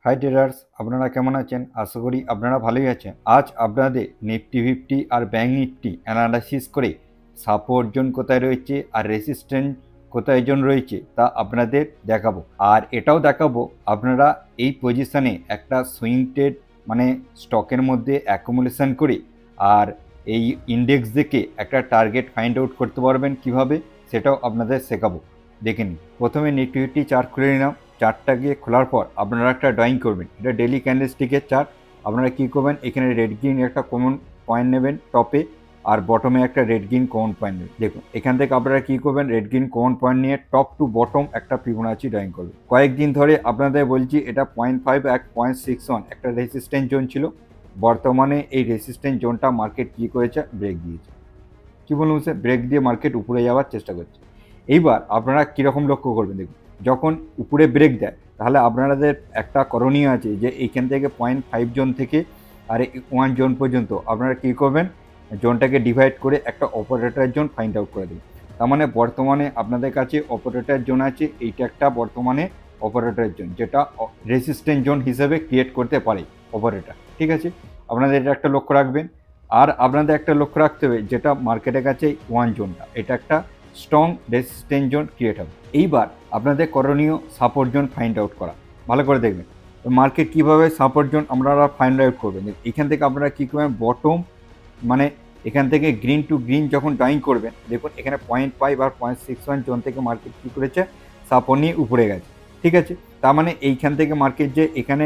High traders, আপনারা কেমন আছেন? আশা করি আপনারা ভালোই আছেন। আজ আপনাদের নিফটি ফিফটি আর ব্যাঙ্ক নিফটি অ্যানালাইসিস করে সাপোর্ট জোন কোথায় রয়েছে আর রেসিস্ট্যান্ট কোথায় জোন রয়েছে তা আপনাদের দেখাবো। আর এটাও দেখাবো আপনারা এই পজিশনে একটা সুইং ট্রেড মানে স্টকের মধ্যে অ্যাকুমুলেশন করে আর এই ইন্ডেক্স দেখে একটা টার্গেট ফাইন্ড আউট করতে পারবেন কিভাবে, সেটাও আপনাদের শেখাবো। দেখে নিন। প্রথমে নিফটি ফিফটি চার্ট খুলে নিলাম। চার্টটাকে খোলার পর আপনারা একটা ড্রয়িং করবেন। এটা ডেলি ক্যান্ডেলস্টিকের চার্ট। আপনারা কী করবেন, এখানে রেড গ্রিন একটা কমন পয়েন্ট নেবেন টপে, আর বটমে একটা রেড গ্রিন কমন পয়েন্ট নেবেন। দেখুন এখান থেকে আপনারা কী করবেন, রেড গ্রিন কমন পয়েন্ট নিয়ে টপ টু বটম একটা ফিবোনাচি ড্রয়িং করবেন। কয়েকদিন ধরে আপনাদের বলছি এটা 0.5 এক 0.61 একটা রেসিস্ট্যান্ট জোন ছিল। বর্তমানে এই রেসিস্ট্যান্ট জোনটা মার্কেট কী করেছে, ব্রেক দিয়েছে। কী বলুন স্যার, ব্রেক দিয়ে মার্কেট উপরে যাওয়ার চেষ্টা করছে। এইবার আপনারা কীরকম লক্ষ্য করবেন, দেখুন যখন উপরে ব্রেক দেয় তাহলে আপনাদের একটা করণীয় আছে যে এইখান থেকে 0.5 জোন থেকে আর 1 জোন পর্যন্ত আপনারা কী করবেন, জোনটাকে ডিভাইড করে একটা অপারেটর জোন ফাইন্ড আউট করে দেবেন। তার মানে বর্তমানে আপনাদের কাছে অপারেটর জোন আছে, এইটা একটা বর্তমানে অপারেটর জোন যেটা রেসিস্ট্যান্ট জোন হিসেবে ক্রিয়েট করতে পারে অপারেটর। ঠিক আছে, আপনাদের এটা একটা লক্ষ্য রাখবেন। আর আপনাদের একটা লক্ষ্য রাখতে হবে যেটা মার্কেটের কাছে 1 জোনটা, এটা একটা স্ট্রং রেসিস্ট্যান্ট জোন ক্রিয়েট হবে। এইবার আপনাদের করণীয় সাপোর্ট জোন ফাইন্ড আউট করা। ভালো করে দেখবেন মার্কেট কীভাবে সাপোর্ট জোন আপনারা ফাইন্ড আউট করবেন। এখান থেকে আপনারা কী করবেন, বটম মানে এখান থেকে গ্রিন টু গ্রিন যখন ড্রয়িং করবেন, দেখুন এখানে 0.5 আর 0.61 জোন থেকে মার্কেট কী করেছে, সাপোর্ট নিয়ে উপরে গেছে। ঠিক আছে, তার মানে এইখান থেকে মার্কেট যে এখানে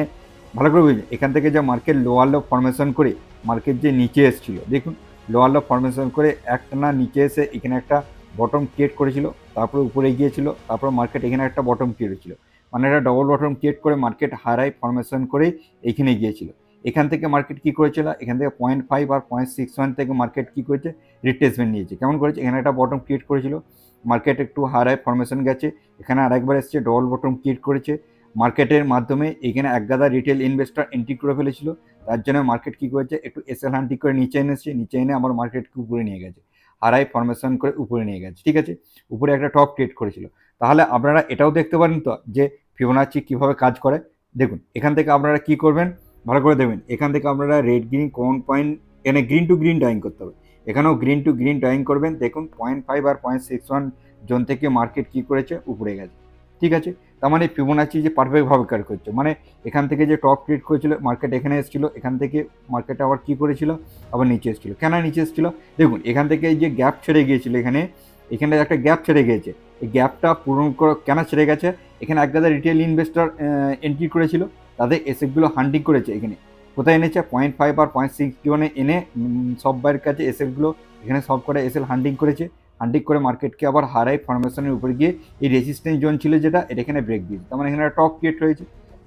ভালো করে বুঝলেন, এখান থেকে যে মার্কেট লোয়ার লো ফরমেশন করে মার্কেট যে নিচে এসেছিল, দেখুন লোয়ার লো ফরমেশন করে একটা না নিচে এসে এখানে একটা বটম ক্রিয়েট করেছিল, তারপরে উপরে গিয়েছিল, তারপর মার্কেট এখানে একটা বটম ক্রিয়েট হয়েছিল, মানে একটা ডবল বটম ক্রিয়েট করে মার্কেট হাই ফরমেশন করে এখানে গিয়েছিল। এখান থেকে মার্কেট কী করেছিল, এখান থেকে 0.5 আর 0.61 থেকে মার্কেট কী করেছে, রিট্রেসমেন্ট নিয়েছে। কেমন করেছে, এখানে একটা বটম ক্রিয়েট করেছিল, মার্কেট একটু হাই ফরমেশন গেছে, এখানে আরেকবার এসছে ডবল বটম ক্রিয়েট করেছে। মার্কেটের মাধ্যমে এখানে একগাদা রিটেল ইনভেস্টর এন্ট্রি করে ফেলেছিল, তার জন্য মার্কেট কী করেছে, একটু এসএল হান্টিং করে নিচে এনেছে, নিচে এনে আবার মার্কেটকে উপরে নিয়ে গেছে, হাই ফরমেশন করে উপরে নিয়ে গেছে। ঠিক আছে, উপরে একটা টপ ক্রিয়েট করেছিল। তাহলে আপনারা এটাও দেখতে পারেন তো যে ফিবোনাচি কীভাবে কাজ করে। দেখুন এখান থেকে আপনারা কী করবেন, ভালো করে দেখবেন, এখান থেকে আপনারা রেড গ্রিন কমন পয়েন্ট এখানে গ্রিন টু গ্রিন ড্রয়িং করতে হবে, এখানেও গ্রিন টু গ্রিন ড্রয়িং করবেন। দেখুন 0.5 আর 0.61 জোন থেকে মার্কেট কী করেছে, উপরে গেছে। ঠিক আছে, তার মানে ফিবোনাচি যে পারফেক্টভাবে কাজ করছে, মানে এখান থেকে যে টপ ক্রিয়েট করেছিল মার্কেট এখানে এসেছিল, এখান থেকে মার্কেট আবার কী করেছিল, আবার নিচে এসেছিল। কেন নিচে এসেছিল, দেখুন এখান থেকে যে গ্যাপ ছেড়ে গিয়েছিল, এখানে এখানে একটা গ্যাপ ছেড়ে গিয়েছে, এই গ্যাপটা পূরণ করে কেন ছেড়ে গেছে, এখানে একগাদা রিটেল ইনভেস্টর এন্ট্রি করেছিল, তাদের এসএফগুলো হান্টিং করেছে, এখানে কোথায় এনেছে 0.5 আর 0.6 জোনে এনে সব বাইরের কাছে এসএফগুলো এখানে সব করে এসএল হান্টিং করেছে, হান্টিং করে মার্কেটকে আবার হারাই ফরমেশনের উপরে গিয়ে এই রেজিস্ট্যান্স জোন ছিল যেটা, এটা এখানে ব্রেক দিয়েছে, তার মানে এখানে একটা টপ ক্রিয়েট হয়েছে।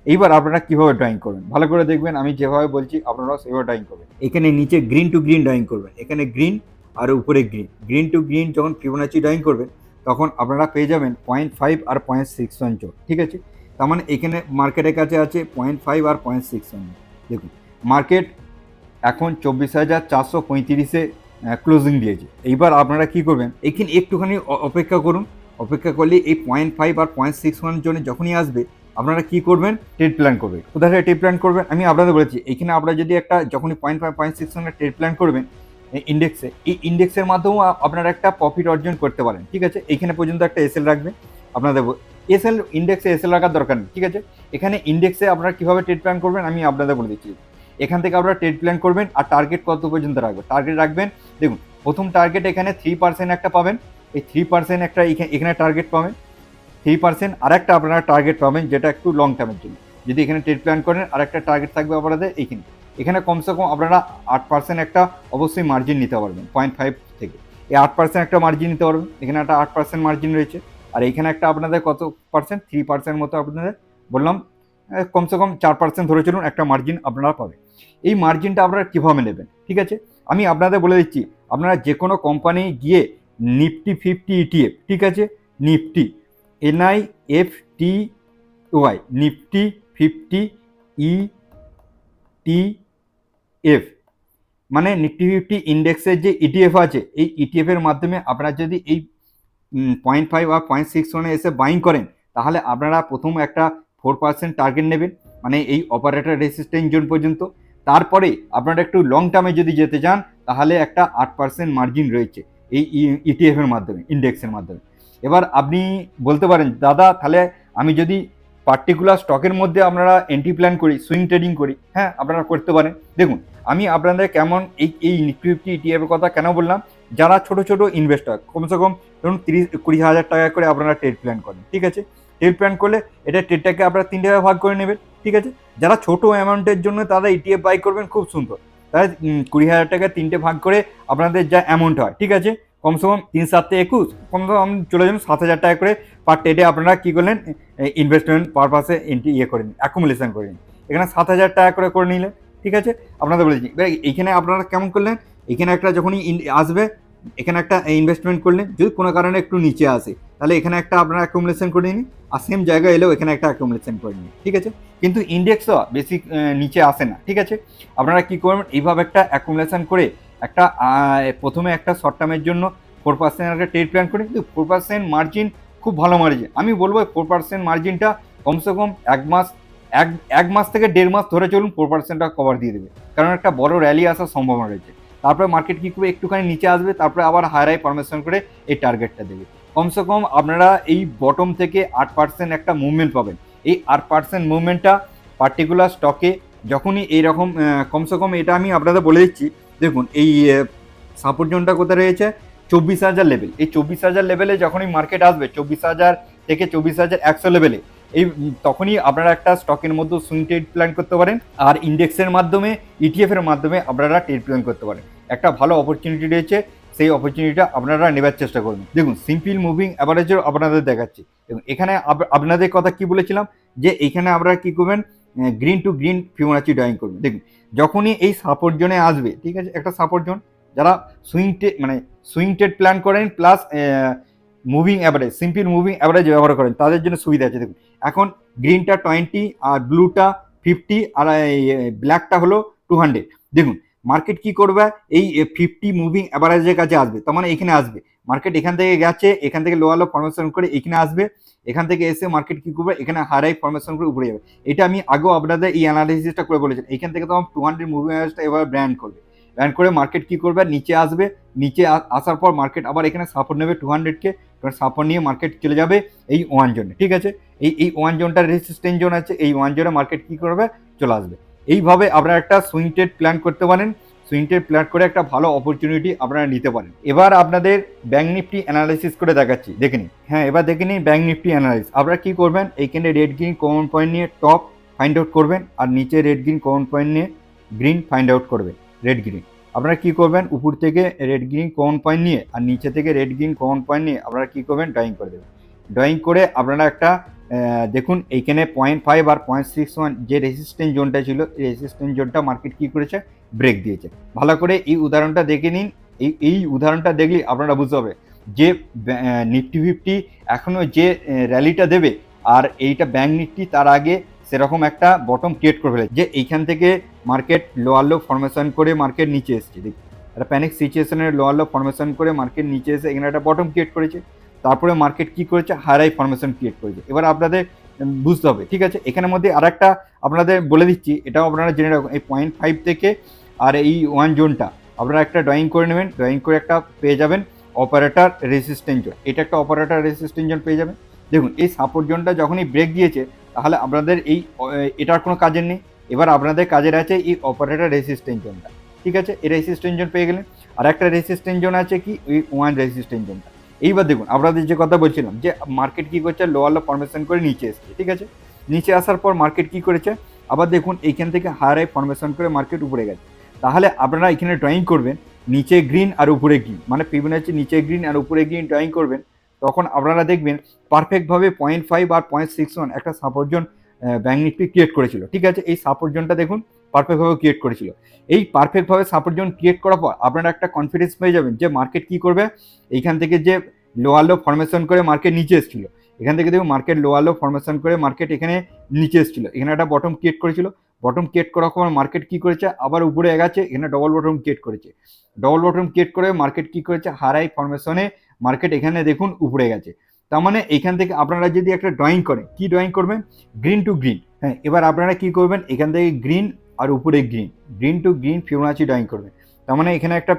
এইবার আপনারা কীভাবে ড্রয়িং করবেন, ভালো করে দেখবেন, আমি যেভাবে বলছি আপনারাও সেভাবে ড্রয়িং করবেন। এখানে নিচে গ্রিন টু গ্রিন ড্রয়িং করবেন, এখানে গ্রিন আর উপরে গ্রিন, গ্রিন টু গ্রিন যখন ফিবোনাচি ড্রয়িং করবেন তখন আপনারা পেয়ে যাবেন 0.5 আর 0.61 জোন। ঠিক আছে, তার মানে এখানে মার্কেটের কাছে আছে 0.5 আর 0.61। দেখুন মার্কেট এখন 24,435-এ ক্লোজিং দিয়েছে। এইবার আপনারা কী করবেন, এখানে একটুখানি অপেক্ষা করুন, অপেক্ষা করলে এই 0.5 আর 0.61 জোনে যখনই আসবে আপনারা কী করবেন, ট্রেড প্ল্যান করবেন। কোথায় থেকে ট্রেড প্ল্যান করবেন, আমি আপনাদের বলেছি এখানে আপনারা যদি একটা যখনই 0.5 0.61 ট্রেড প্ল্যান করবেন ইন্ডেক্সে, এই ইন্ডেক্সের মাধ্যমেও আপনারা একটা প্রফিট অর্জন করতে পারেন। ঠিক আছে, এইখানে পর্যন্ত একটা এসএল রাখবেন আপনাদের, এসএল ইন্ডেক্সে এসএল রাখার দরকার নেই। ঠিক আছে, এখানে ইন্ডেক্সে আপনারা কীভাবে ট্রেড প্ল্যান করবেন আমি আপনাদের বলে দিচ্ছি। এখান থেকে আপনারা ট্রেড প্ল্যান করবেন আর টার্গেট কত পর্যন্ত রাখবেন, টার্গেট রাখবেন। দেখুন প্রথম টার্গেট এখানে 3% একটা পাবেন, এই 3% একটা এখানে টার্গেট পাবেন 3%, আর একটা আপনারা টার্গেট পাবেন যেটা একটু লং টার্মের জন্য। যদি এখানে ট্রেড প্ল্যান করেন আর একটা টার্গেট থাকবে আপনাদের এইখানে, এখানে কমসে কম আপনারা 8% একটা অবশ্যই মার্জিন নিতে পারবেন 0.5 থেকে, এই 8% একটা মার্জিন নিতে পারবেন, এখানে একটা 8% মার্জিন রয়েছে, আর এখানে একটা আপনাদের কত পার্সেন্ট, 3% মতো আপনাদের বললাম, কমসে কম 4% ধরে চলুন একটা মার্জিন আপনারা পাবেন। এই মার্জিনটা আপনারা কীভাবে নেবেন, ঠিক আছে আমি আপনাদের বলে দিচ্ছি। আপনারা যে কোনো কোম্পানি গিয়ে নিফটি 50 ইটিএফ, ঠিক আছে নিফটি NIFTY নিফটি 50 ETF, মানে নিফটি 50 ইন্ডেক্সের যে ইটিএফ আছে, এই ইটিএফের মাধ্যমে আপনারা যদি এই 0.5 আর 0.61 এসে বাইং করেন তাহলে আপনারা প্রথম একটা 4% টার্গেট নেবেন, মানে এই অপারেটর রেসিস্ট্যান্ট জোন পর্যন্ত। তারপরে আপনারা একটু লং টার্মে যদি যেতে চান তাহলে একটা 8% মার্জিন রয়েছে এই ইটিএফ এর মাধ্যমে, ইন্ডেক্সের মাধ্যমে। এবার আপনি বলতে পারেন দাদা তাহলে আমি যদি পার্টিকুলার স্টকের মধ্যে আপনারা এন্ট্রি প্ল্যান করি, সুইং ট্রেডিং করি, হ্যাঁ আপনারা করতে পারেন। দেখুন আমি আপনাদের কেমন এই নিফটি ফিফটি ইটিএফ এর কথা কেন বললাম, যারা ছোট ছোট ইনভেস্টর কমসে কম ধরুন 30-20 হাজার টাকা করে আপনারা ট্রেড প্ল্যান করেন, ঠিক আছে। ট্রেড প্ল্যান করলে এটা ট্রেডটাকে আপনারা 3 ভাগে ভাগ করে নেবেন, ঠিক আছে। যারা ছোট অ্যামাউন্টের জন্য তারা ইটিএফ বাই করবেন, খুব সুন্দর। তাই 20,000 টাকা 3টে ভাগ করে আপনাদের যা অ্যামাউন্ট হয়, ঠিক আছে, কমসে কম 3-7-21 কমসে কম চলে যান 7,000 টাকা করে পার ট্রেডে আপনারা কী করলেন, ইনভেস্টমেন্ট পারপাসে ইয়ে করে নিন, অ্যাকুমুলেশন করে নিন। এখানে 7,000 টাকা করে নিলেন, ঠিক আছে। আপনাদের বলেছি এবার এইখানে আপনারা কেমন করলেন, এখানে একটা যখনই আসবে এখানে একটা ইনভেস্টমেন্ট করলেন, যদি কোনো কারণে একটু নিচে আসে তাহলে এখানে একটা আপনারা অ্যাকুমুলেশন করে নিন, আর সেম জায়গায় এলেও এখানে একটা অ্যাকুমুলেশন করে নিন, ঠিক আছে। কিন্তু ইন্ডেক্সও বেশি নিচে আসে না, ঠিক আছে। আপনারা কী করবেন, এইভাবে একটা অ্যাকুমুলেশন করে একটা প্রথমে একটা শর্ট টার্মের জন্য 4% একটা ট্রেড প্ল্যান করে, কিন্তু 4% মার্জিন খুব ভালো মার্জিন। আমি বলবো 4% মার্জিনটা কমসে কম এক মাস থেকে 1.5 মাস ধরে চলুন, 4%টা কভার দিয়ে দেবে, কারণ একটা বড় র্যালি আসার সম্ভাবনা রয়েছে। তারপরে মার্কেট কী করবে, একটুখানি নিচে আসবে, তারপরে আবার হাই ফরমেশন করে এই টার্গেটটা দেবে। কমসে কম আপনারা এই বটম থেকে 8% একটা মুভমেন্ট পাবেন। এই 8% মুভমেন্টটা পার্টিকুলার স্টকে যখনই এইরকম কমসে কম এটা আমি আপনাদের বলে দিচ্ছি। দেখুন এই সাপোর্ট জোনটা কোথায় রয়েছে, 24,000 লেভেল। এই 24,000 লেভেলে যখনই মার্কেট আসবে 24,000 থেকে 24,100 লেভেলে, এই তখনই আপনারা একটা স্টকের মধ্যে সুইং ট্রেড প্ল্যান করতে পারেন, আর ইন্ডেক্সের মাধ্যমে ইটিএফ এর মাধ্যমে আপনারা ট্রেড প্ল্যান করতে পারেন। একটা ভালো অপরচুনিটি রয়েছে, সেই অপরচুনিটিটা আপনারা নেবার চেষ্টা করবেন। দেখুন সিম্পল মুভিং অ্যাভারেজও আপনাদের দেখাচ্ছি। এবং এখানে আপনাদের কথা কি বলেছিলাম, যে এইখানে আপনারা কী করবেন, green to green Fibonacci drawing করবেন। দেখুন যখনই এই সাপোর্ট জোনে আসবে, ঠিক আছে, একটা সাপোর্ট জোন, যারা সুইং ট্রেড প্ল্যান করেন plus moving average, simple moving average ব্যবহার করেন, তাদের জন্য সুবিধা আছে। দেখুন এখন গ্রিনটা 20 আর ব্লুটা 50 আর ব্ল্যাকটা হলো 200। দেখুন মার্কেট কি করবে, এই 50 মুভিং অ্যাভারেজের কাছে আসবে, তার মানে এখানে আসবে মার্কেট, এখান থেকে গেছে, এখান থেকে লোয়ার লো ফরমেশন করে এখানে আসবে, এখান থেকে এসে মার্কেট কি করবে, এখানে হাই ফরমেশন করে উপরে যাবে। এটা আমি আগেও আপনাদের এই অ্যানালাইসিসটা করে বলেছিলাম। এখান থেকে তো 200 মুভিং অ্যাভারেজটা এবার ব্র্যান্ড করবে, ব্র্যান্ড করে মার্কেট কি করবে, নিচে আসবে, নিচে আসার পর মার্কেট আবার এখানে সাপোর্ট নেবে 200-কে, সাপোর্ট নিয়ে মার্কেট চলে যাবে এই 1 জোনে, ঠিক আছে। এই 1 জোনটা রেজিস্ট্যান্স জোন আছে, এই 1 জোনে মার্কেট কি করবে, চলে আসবে। এইভাবে আপনারা একটা সুইং ট্রেড প্ল্যান করতে পারেন, সুইং ট্রেড প্ল্যান করে একটা ভালো অপরচুনিটি আপনারা নিতে পারেন। এবার আপনাদের ব্যাঙ্ক নিফটি অ্যানালাইসিস করে দেখাচ্ছি, দেখে নিন। হ্যাঁ এবার দেখে নিন ব্যাঙ্ক নিফটি অ্যানালাইসিস। আপনারা কি করবেন, এইখানে রেড গ্রিন কমন পয়েন্ট নিয়ে টপ ফাইন্ড আউট করবেন, আর নিচে রেড গ্রিন কমন পয়েন্ট নিয়ে গ্রিন ফাইন্ড আউট করবেন, রেড গ্রিন। আপনারা কি করবেন, উপর থেকে রেড গ্রিন কমন পয়েন্ট নিয়ে আর নিচে থেকে রেড গ্রিন কমন পয়েন্ট নিয়ে আপনারা কি করবেন, ড্রয়িং করে দেবেন। ড্রয়িং করে আপনারা একটা দেখুন এইখানে 0.5 আর 0.61 যে রেজিস্ট্যান্স জোনটা ছিল, এই রেজিস্ট্যান্স জোনটা মার্কেট কি করেছে, ব্রেক দিয়েছে। ভালো করে এই উদাহরণটা দেখে নিন। এই উদাহরণটা দেখলে আপনারা বুঝতে হবে যে নিফটি ফিফটি এখনও যে র্যালিটা দেবে, আর এইটা ব্যাঙ্ক নিফটি তার আগে সেরকম একটা বটম ক্রিয়েট করে ফেলে, যে এইখান থেকে মার্কেট লোয়ার লো ফরমেশন করে মার্কেট নিচে এসছে। দেখুন একটা প্যানিক সিচুয়েশনের লোয়ার লো ফরমেশন করে মার্কেট নিচে এসে এখানে একটা বটম ক্রিয়েট করেছে, তারপরে মার্কেট কি করেছে, হাই ফরমেশন ক্রিয়েট করেছে। এবার আপনাদের বুঝতে হবে, ঠিক আছে। এখানের মধ্যে আর একটা আপনাদের বলে দিচ্ছি, এটাও আপনারা জেনে রাখুন, এই 0.5 থেকে আর এই 1 জোনটা আপনারা একটা ড্রয়িং করে নেবেন, ড্রয়িং করে একটা পেয়ে যাবেন অপারেটর রেজিস্ট্যান্স জোন। এটা একটা অপারেটর রেজিস্ট্যান্স জোন পেয়ে যাবেন। দেখুন এই সাপোর্ট জোনটা যখনই ব্রেক দিয়েছে, তাহলে আপনাদের এটার কোনো কাজের নেই। এবার আপনাদের কাজের আছে এই অপারেটর রেজিস্ট্যান্স জোনটা, ঠিক আছে। এই রেজিস্ট্যান্স জোন পেয়ে গেলেন। আর একটা রেজিস্ট্যান্স জোন আছে কি, ওই 1 রেজিস্ট্যান্স জোনটা। এইবার দেখুন আপনাদের যে কথা বলছিলাম, যে মার্কেট কি করছে, লোয়ার লো ফরমেশন করে নিচে এসছে, ঠিক আছে। নিচে আসার পর মার্কেট কি করেছে, আবার দেখুন এইখান থেকে হাই ফরমেশন করে মার্কেট উপরে গেছে। তাহলে আপনারা এখানে ড্রয়িং করবেন নিচে গ্রিন আর উপরে গ্রিন, মানে ফিবোনাচি নিচে গ্রিন আর উপরে গ্রিন ড্রয়িং করবেন। তখন আপনারা দেখবেন পারফেক্টভাবে 0.5 আর 0.61 একটা support zone bank Nifty create করেছিল, ঠিক আছে। এই সাপোর্ট জোনটা দেখুন পারফেক্টভাবে ক্রিয়েট করেছিল। এই পারফেক্টভাবে সাপোর্ট জোন ক্রিয়েট করার পর আপনারা একটা কনফিডেন্স পেয়ে যাবেন যে মার্কেট কি করবে, এইখান থেকে যে লোয়ার লো ফরমেশন করে মার্কেট নিচে এসেছিল, এখান থেকে দেখুন মার্কেট লোয়ার লো ফরমেশন করে মার্কেট এখানে নিচে এসেছিল, এখানে একটা বটম ক্রিয়েট করেছিল। বটম ক্রিয়েট করার পর মার্কেট কি করেছে, আবার উপরে এগেছে, এখানে ডবল বটম ক্রিয়েট করেছে। ডবল বটম ক্রিয়েট করে মার্কেট কি করেছে, হাই ফরমেশনে মার্কেট এখানে দেখুন উপরে গেছে। তার মানে এখান থেকে আপনারা যদি একটা ড্রয়িং করেন, কি ড্রয়িং করবেন, গ্রিন টু গ্রিন, হ্যাঁ, এবার আপনারা কি করবেন, এখান থেকে গ্রিন আর উপরে green to green Fibonacci drawing করবেন। তার মানে এখানে একটা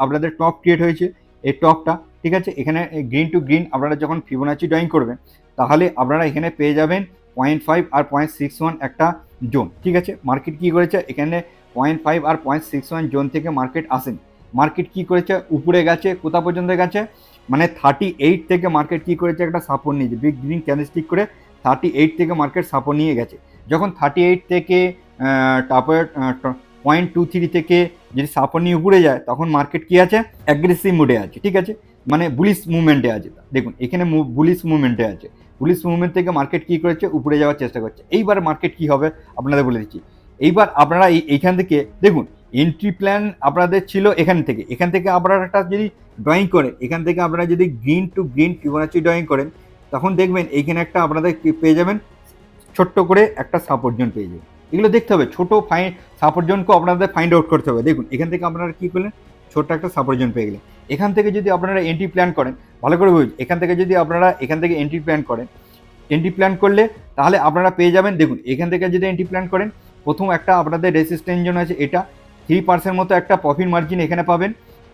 আপনাদের টপ ক্রিয়েট হয়েছে, এই টপটা, ঠিক আছে। এখানে গ্রিন টু গ্রিন আপনারা যখন ফিবোনাচি ড্রয়িং করবেন, তাহলে আপনারা এখানে পেয়ে যাবেন 0.5 আর 0.61 একটা জোন, ঠিক আছে। মার্কেট কি করেছে, এখানে 0.5 আর 0.61 জোন থেকে মার্কেট আসেনি। মার্কেট কি করেছে, উপরে গেছে, কোথা পর্যন্ত গেছে, মানে 38 থেকে মার্কেট কি করেছে, একটা সাপোর্ট নিয়েছে, বিগ গ্রিন ক্যান্ডেলস্টিক করে 38 থেকে মার্কেট সাপোর্ট নিয়ে গেছে। যখন 38 থেকে তারপরে 0.23 থেকে যদি সাপোর্ট নিয়ে উপরে যায়, তখন মার্কেট কি আছে, অ্যাগ্রেসিভ মুডে আছে, ঠিক আছে, মানে বুলিশ মুভমেন্টে আছে। দেখুন এখানে বুলিশ মুভমেন্টে আছে, বুলিশ মুভমেন্ট থেকে মার্কেট কি করেছে, উপরে যাওয়ার চেষ্টা করছে। এইবার মার্কেট কি হবে আপনাদের বলে দিচ্ছি। এইবার আপনারা এইখান থেকে দেখুন, এন্ট্রি প্ল্যান আপনাদের ছিল এখান থেকে আপনারা একটা যদি ড্রয়িং করে, এখান থেকে আপনারা যদি green to green Fibonacci drawing করেন, তখন দেখবেন এইখানে একটা আপনাদের পেয়ে যাবেন, ছোট্ট করে একটা সাপোর্ট জোন পেয়ে যাবেন। এগুলো দেখতে হবে, ছোটো সাপোর্ট জোনকেও আপনাদের ফাইন্ড আউট করতে হবে। দেখুন এখান থেকে আপনারা কী করলেন, ছোট্ট একটা সাপোর্ট জোন পেয়ে গেলেন। এখান থেকে যদি আপনারা এন্ট্রি প্ল্যান করেন, ভালো করে বুঝুন, এখান থেকে যদি আপনারা এখান থেকে এন্ট্রি প্ল্যান করলে তাহলে আপনারা পেয়ে যাবেন। দেখুন এখান থেকে যদি এন্ট্রি প্ল্যান করেন, প্রথম একটা আপনাদের রেসিস্ট্যান্স জোন আছে, এটা 3% মতো একটা প্রফিট মার্জিন এখানে পাবেন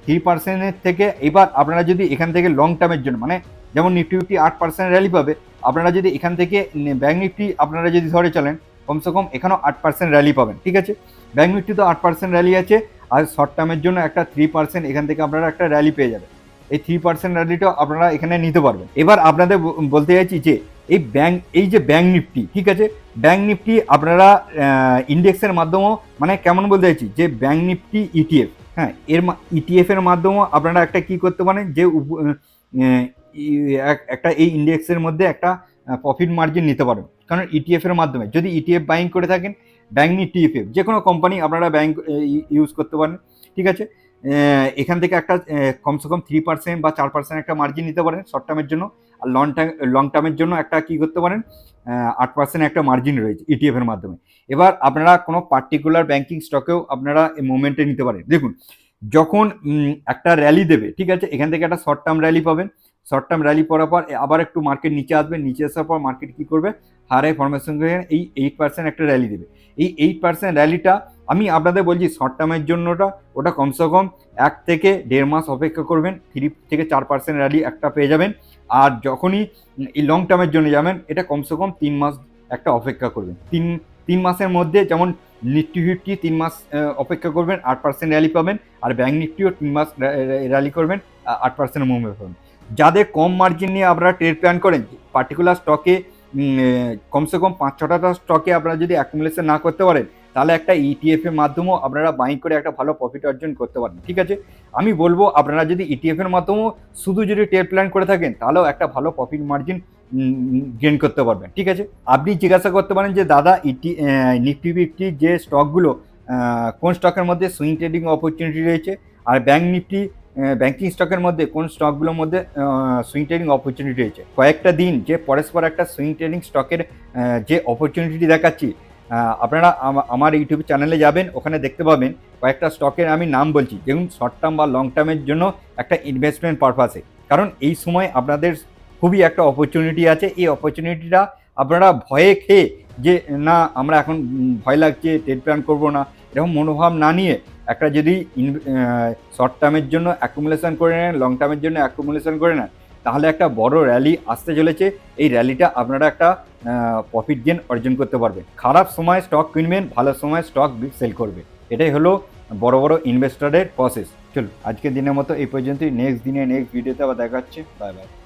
3%-এর থেকে। এবার আপনারা যদি এখান থেকে লং টার্মের জন্য, মানে যেমন নিফটি 8% র্যালি পাবে, আপনারা যদি এখান থেকে ব্যাঙ্ক নিফটি আপনারা যদি ধরে চলেন, কমসে কম এখানেও 8% র্যালি পাবেন, ঠিক আছে। ব্যাঙ্ক নিফটি তো 8% র্যালি আছে, আর শর্ট টার্মের জন্য একটা 3% এখান থেকে আপনারা একটা র্যালি পেয়ে যাবেন। এই 3% র্যালিটাও আপনারা এখানে নিতে পারবেন। এবার আপনাদের বলতে চাইছি যে এই যে ব্যাঙ্ক নিফটি, ঠিক আছে, ব্যাঙ্ক নিফটি আপনারা ইন্ডেক্সের মাধ্যমেও, মানে কেমন বলতে চাইছি, যে ব্যাঙ্ক নিফটি ইটিএফ, হ্যাঁ, ইটিএফ এর মাধ্যমেও আপনারা একটা কি করতে পারেন, যে একটা এই ইন্ডেক্সের মধ্যে একটা প্রফিট মার্জিন নিতে পারেন। কারণ ইটিএফ এর মাধ্যমে যদি ইটিএফ বাইং করে থাকেন, ব্যাঙ্ক নিফটি ইটিএফ যে কোনো কোম্পানি আপনারা ব্যাঙ্ক ইউজ করতে পারেন, ঠিক আছে। এখান থেকে একটা কমসে কম 3% বা 4% একটা মার্জিন নিতে পারেন শর্ট টার্মের জন্য, আর লং টার্মের জন্য একটা কি করতে পারেন, 8% একটা মার্জিন রয়েছে ইটিএফ এর মাধ্যমে। এবার আপনারা কোনো পার্টিকুলার ব্যাঙ্কিং স্টকেও আপনারা এই মুভমেন্টে নিতে পারেন। দেখুন যখন একটা র্যালি দেবে, ঠিক আছে, এখান থেকে একটা শর্ট টার্ম র্যালি পাবেন, শর্ট টার্ম র্যালি পড়ার পর আবার একটু মার্কেট নিচে আসবে, নিচে আসার পর মার্কেট কী করবে, হারে ফরমেশন করে এই 8% একটা র্যালি দেবে। এই 8% র্যালিটা আমি আপনাদের বলছি শর্ট টার্মের জন্যটা, ওটা কমসে কম 1 থেকে 1.5 মাস অপেক্ষা করবেন, 3 থেকে 4% র্যালি একটা পেয়ে যাবেন। আর যখনই এই লং টার্মের জন্য যাবেন, এটা কমসে কম 3 মাস একটা অপেক্ষা করবেন। 3 মাসের মধ্যে যেমন নিফটি 3 মাস অপেক্ষা করবেন, 8% র্যালি পাবেন, আর ব্যাঙ্ক নিফটিও 3 মাস র্যালি করবেন, 8% মুভমেন্ট পাবেন। যাদের কম মার্জিন নিয়ে আপনারা ট্রেড প্ল্যান করেন, পার্টিকুলার স্টকে কমসে কম 5-6টা স্টকে আপনারা যদি অ্যাকুমুলেশন না করতে পারেন, তাহলে একটা ইটিএফ এর মাধ্যমেও আপনারা বাইং করে একটা ভালো প্রফিট অর্জন করতে পারেন, ঠিক আছে। আমি বলবো আপনারা যদি ইটিএফ এর মাধ্যমেও শুধু যদি ট্রেড প্ল্যান করে থাকেন, তাহলেও একটা ভালো প্রফিট মার্জিন গেইন করতে পারবেন, ঠিক আছে। আপনি জিজ্ঞাসা করতে পারেন যে দাদা নিফটি 50 যে স্টকগুলো, কোন স্টকের মধ্যে সুইং ট্রেডিং অপরচুনিটি রয়েছে, আর ব্যাঙ্ক নিফটি ব্যাঙ্কিং স্টকের মধ্যে কোন স্টকগুলোর মধ্যে সুইং ট্রেডিং অপরচুনিটি রয়েছে। কয়েকটা দিন যে পরস্পর একটা সুইং ট্রেডিং স্টকের যে অপরচুনিটি দেখাচ্ছি, আপনারা আমার ইউটিউব চ্যানেলে যাবেন, ওখানে দেখতে পাবেন কয়েকটা স্টকের আমি নাম বলছি, যেমন শর্ট টার্ম বা লং টার্মের জন্য একটা ইনভেস্টমেন্ট পারপাসে। কারণ এই সময় আপনাদের খুবই একটা অপরচুনিটি আছে। এই অপরচুনিটিটা আপনারা ভয়ে খেয়ে যে না আমরা এখন ভয় লাগছে ট্রেড প্ল্যান করবো না, এরকম মনোভাব না নিয়ে একটা যদি শর্ট টার্মের জন্য অ্যাকুমুলেশন করে নেন, লং টার্মের জন্য অ্যাকুমুলেশন করে নেন, তাহলে একটা বড় র্যালি আসতে চলেছে। এই র্যালিটা আপনারা একটা প্রফিট গেন অর্জন করতে পারবেন। খারাপ সময় স্টক কিনবেন, ভালো সময় স্টক সেল করবে, এটাই হলো বড় বড় ইনভেস্টরের প্রসেস। চলো আজকের দিনের মতো এই পর্যন্তই। নেক্সট দিনে নেক্সট ভিডিওতে আবার দেখা হচ্ছে। Bye bye.